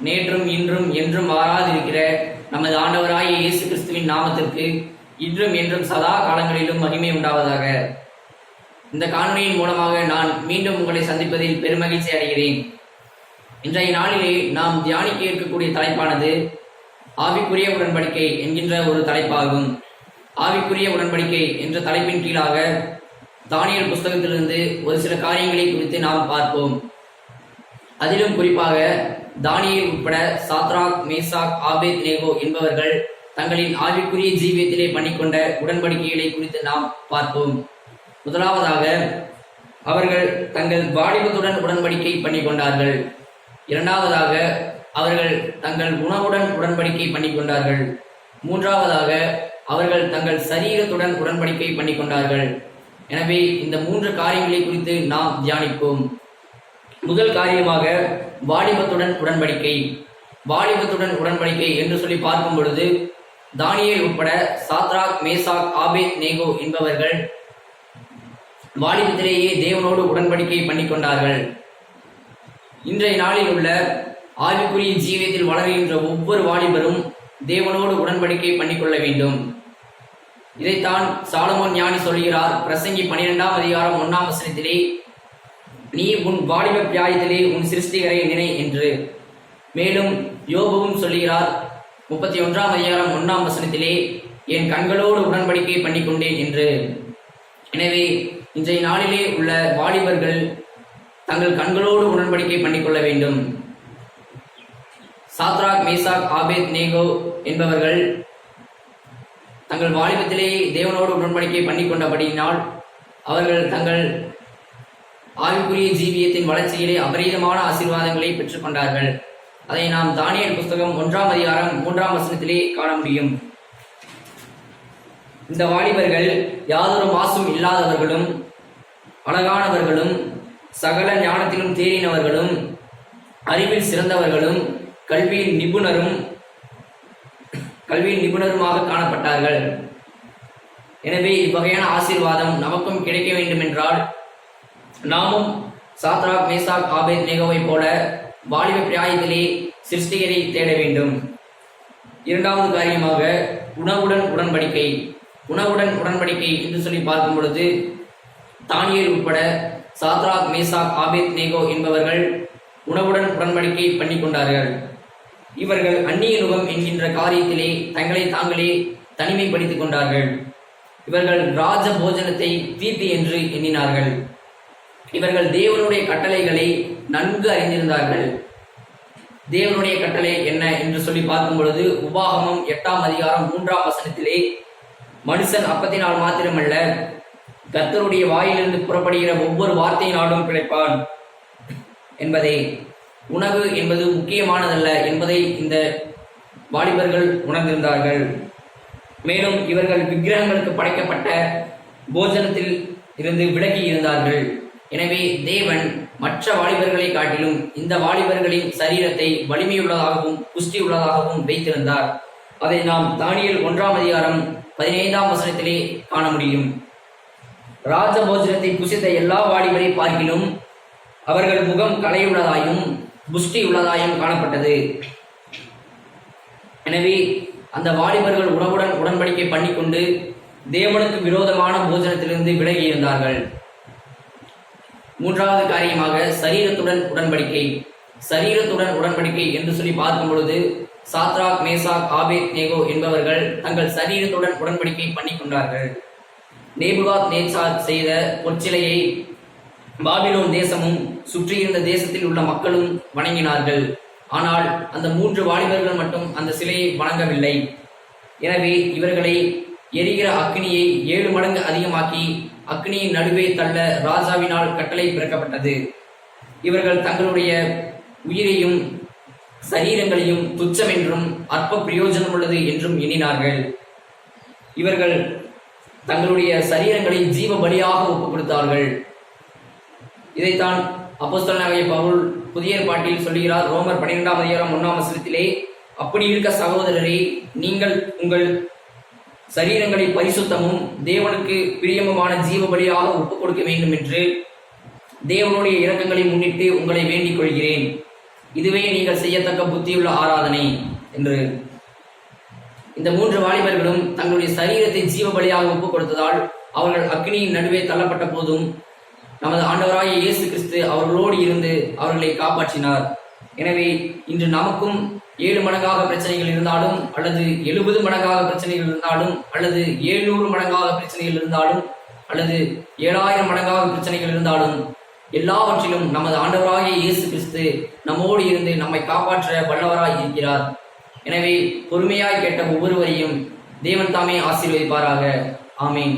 நேற்றும் இன்றும் என்றும் மாறாதிருக்கிற நமது ஆண்டவராகிய இயேசு கிறிஸ்துவின் நாமத்திற்கு இன்றும் என்றும் சதா காலங்களிலும் மகிமை உண்டாவதாக. இந்த காணொலியின் மூலமாக நான் மீண்டும் உங்களை சந்திப்பதில் பெருமகிழ்ச்சி அடைகிறேன். இன்றைய நாளிலே நாம் தியானிக்க இருக்கக்கூடிய தலைப்பானது ஆவிக்குரிய உடன்படிக்கை என்கின்ற ஒரு தலைப்பாகும். ஆவிக்குரிய உடன்படிக்கை என்ற தலைப்பின் கீழாக தானியேல் புஸ்தகத்திலிருந்து ஒரு சில காரியங்களை குறித்து நாம் பார்ப்போம். அதிலும் குறிப்பாக தானியேல் உட்பட சாத்ராக், மேசாக், ஆபேத்நேகோ என்பவர்கள் தங்களின் ஆவிக்குரிய ஜீவியத்திலே பண்ணிக்கொண்ட உடன்படிக்கைகளை குறித்து நாம் பார்ப்போம். முதலாவதாக அவர்கள் தங்கள் வாலிபத்துடன் உடன்படிக்கை பண்ணிக்கொண்டார்கள். இரண்டாவதாக அவர்கள் தங்கள் உணவுடன் உடன்படிக்கை பண்ணிக்கொண்டார்கள். மூன்றாவதாக அவர்கள் தங்கள் சரீரத்துடன் உடன்படிக்கை பண்ணிக்கொண்டார்கள். எனவே இந்த மூன்று காரியங்களை குறித்து நாம் தியானிப்போம். முதல் காரியமாக வாலிபத்துடன் உடன்படிக்கை. வாலிபத்துடன் உடன்படிக்கை என்று சொல்லி பார்க்கும் பொழுது தானியேல் உட்பட சாத்ராக், மேசாக், ஆபேத்நேகோ என்பவர்கள் வாலிபத்திலேயே தேவனோடு உடன்படிக்கை பண்ணிக்கொண்டார்கள். இன்றைய நாளில் உள்ள ஆவிக்குரிய ஜீவியத்தில் வளர்கின்ற ஒவ்வொரு வாலிபரும் தேவனோடு உடன்படிக்கை பண்ணிக்கொள்ள வேண்டும். இதைத்தான் சாலமோன் ஞானி சொல்கிறார். பிரசங்கி 12ஆம் அதிகாரம் 1ஆம் வசனத்திலே, நீ உன் வாலிப பிராயத்திலே உன் சிருஷ்டிகரை நினை என்று. மேலும் யோபுவும் சொல்கிறார் 31ஆம் அதிகாரம் 1ஆம் வசனத்திலே, என் கண்களோடு உடன்படிக்கை பண்ணிக்கொண்டேன் என்று. எனவே இன்றைய நாளிலே உள்ள வாலிபர்கள் தங்கள் கண்களோடு உடன்படிக்கை பண்ணிக்கொள்ள வேண்டும். சாத்ராக், மேசாக், ஆபேத்நேகோ என்பவர்கள் தங்கள் வாலிபத்திலேயே தேவனோடு உடன்படிக்கை பண்ணிக்கொண்டபடியினால் அவர்கள் தங்கள் ஆவிக்குரிய ஜீவியத்தின் வளர்ச்சியிலே அபரீதமான ஆசீர்வாதங்களை பெற்றுக்கொண்டார்கள். அதை நாம் தானியேல் புஸ்தகம் 1ஆம் அதிகாரம் 3ஆம் வசனத்திலே காண முடியும். இந்த வாலிபர்கள் யாதொரு மாசும் இல்லாதவர்களும், அழகானவர்களும், சகல ஞானத்திலும் தேறினவர்களும், அறிவில் சிறந்தவர்களும், கல்வியில் நிபுணருமாக காணப்பட்டார்கள். எனவே இவ்வகையான ஆசீர்வாதம் நமக்கும் கிடைக்க வேண்டும் என்றால் நாமும் சாத்ராக், மேசாக், ஆபேத்நேகோவை போல வாலிப பிராயத்திலே சிருஷ்டிகரை தேட வேண்டும். இரண்டாவது காரியமாக உணவுடன் உடன்படிக்கை. உணவுடன் உடன்படிக்கை என்று சொல்லி பார்க்கும் பொழுது தானியேல் உட்பட சாத்ராக், மேசாக், ஆபேத்நேகோ என்பவர்கள் உணவுடன் உடன்படிக்கை பண்ணிக்கொண்டார்கள். இவர்கள் அந்நிய நுகம் என்கின்ற காரியத்திலே தங்களை தாங்களே தனிமைப்படுத்திக் கொண்டார்கள். இவர்கள் ராஜ போஜனத்தை தீட்டு என்று எண்ணினார்கள். இவர்கள் தேவனுடைய கட்டளைகளை நன்கு அறிந்திருந்தார்கள். தேவனுடைய கட்டளை என்ன என்று சொல்லி பார்க்கும் பொழுது உபாகமம் 8ஆம் அதிகாரம் 3ஆம் வசனத்திலே, மனுஷன் அப்பத்தினால் மாத்திரமல்ல கர்த்தருடைய வாயிலிருந்து புறப்படுகிற ஒவ்வொரு வார்த்தையினாலும் பிழைப்பான் என்பதே. உணவு என்பது முக்கியமானதல்ல என்பதை இந்த வாலிபர்கள் உணர்ந்திருந்தார்கள். மேலும் இவர்கள் விக்கிரகங்களுக்கு படைக்கப்பட்ட போஜனத்தில் இருந்து விலகி இருந்தார்கள். எனவே தேவன் மற்ற வாலிபர்களை காட்டிலும் இந்த வாலிபர்களின் சரீரத்தை வலிமையுள்ளதாகவும் புஷ்டியுள்ளதாகவும் வைத்திருந்தார். அதை நாம் தானியேல் 1ஆம் அதிகாரம் 15ஆம் வசனத்திலே காண முடியும். ராஜ போஜனத்தை புசித்த எல்லா வாலிபரை பார்க்கிலும் அவர்கள் முகம் கலையுள்ளதாயும் புஷ்டி உள்ளதாயும் காணப்பட்டது. எனவே அந்த வாலிபர்கள் உணவுடன் உடன்படிக்கை பண்ணிக்கொண்டு தேவனுக்கு விரோதமான போஜனத்திலிருந்து விலகி இருந்தார்கள். மூன்றாவது காரியமாக சரீரத்துடன் உடன்படிக்கை. சரீரத்துடன் உடன்படிக்கை என்று சொல்லி பார்க்கும் பொழுது சாத்ராக், மேசாக், ஆபேத்நேகோ என்பவர்கள் தங்கள் சரீரத்துடன் உடன்படிக்கை பண்ணிக்கொண்டார்கள். நேபுகாத்நேச்சார் செய்த பொற்சிலையை பாபிலோன் தேசமும் சுற்றியிருந்த தேசத்தில் உள்ள மக்களும் வணங்கினார்கள். ஆனால் அந்த 3 வாலிபர்கள் மட்டும் அந்த சிலையை வணங்கவில்லை. எனவே இவர்களை எரிகிற அக்னியை 7 மடங்கு அதிகமாக்கி அக்னியின் நடுவே தள்ள ராஜாவினால் கட்டளை பிறக்கப்பட்டது. இவர்கள் தங்களுடைய உயிரையும் சரீரங்களையும் துச்சம் என்றும் அற்ப பிரயோஜனம் உள்ளது என்றும் எண்ணினார்கள். இவர்கள் தங்களுடைய சரீரங்களை ஜீவ பலியாக ஒப்புக் கொடுத்தார்கள். இதைத்தான் அப்போஸ்தலனாகிய பவுல் புதிய ஏற்பாட்டில் சொல்கிறார். ரோமர் 12ஆம் அதிகாரம் 1ஆம் வசனத்திலே, அப்படி இருக்க சகோதரரே, நீங்கள் உங்கள் சரீரங்களை பரிசுத்தமும் தேவனுக்கு பிரியமுமான ஜீவ பலியாக ஒப்புக் கொடுக்க வேண்டும் என்று தேவனுடைய இரக்கங்களை முன்னிட்டு உங்களை வேண்டிக் கொள்கிறேன். இதுவே நீங்கள் செய்யத்தக்க புத்தியுள்ள ஆராதனை என்று. இந்த 3 வாலிபர்களும் தங்களுடைய சரீரத்தை ஜீவ பலியாக ஒப்புக் கொடுத்ததால் அவர்கள் அக்னியின் நடுவே தள்ளப்பட்ட போதும் நமது ஆண்டவராகிய இயேசு கிறிஸ்து அவர்களோடு இருந்து அவர்களை காப்பாற்றினார். எனவே இன்று நமக்கும் 7 மடங்காக பிரச்சனைகள் இருந்தாலும், அல்லது 70 மடங்காக பிரச்சனைகள் இருந்தாலும், அல்லது 700 மடங்காக பிரச்சனைகள் இருந்தாலும், அல்லது 7000 மடங்காக பிரச்சனைகள் இருந்தாலும், எல்லாவற்றிலும் நமது ஆண்டவராகிய இயேசு கிறிஸ்து நம்மோடு இருந்து நம்மை காப்பாற்ற வல்லவராய் இருக்கிறார். எனவே பொறுமையாய் கேட்ட ஒவ்வொருவரையும் தேவன் தாமே ஆசீர்வதிப்பாராக. ஆமீன்.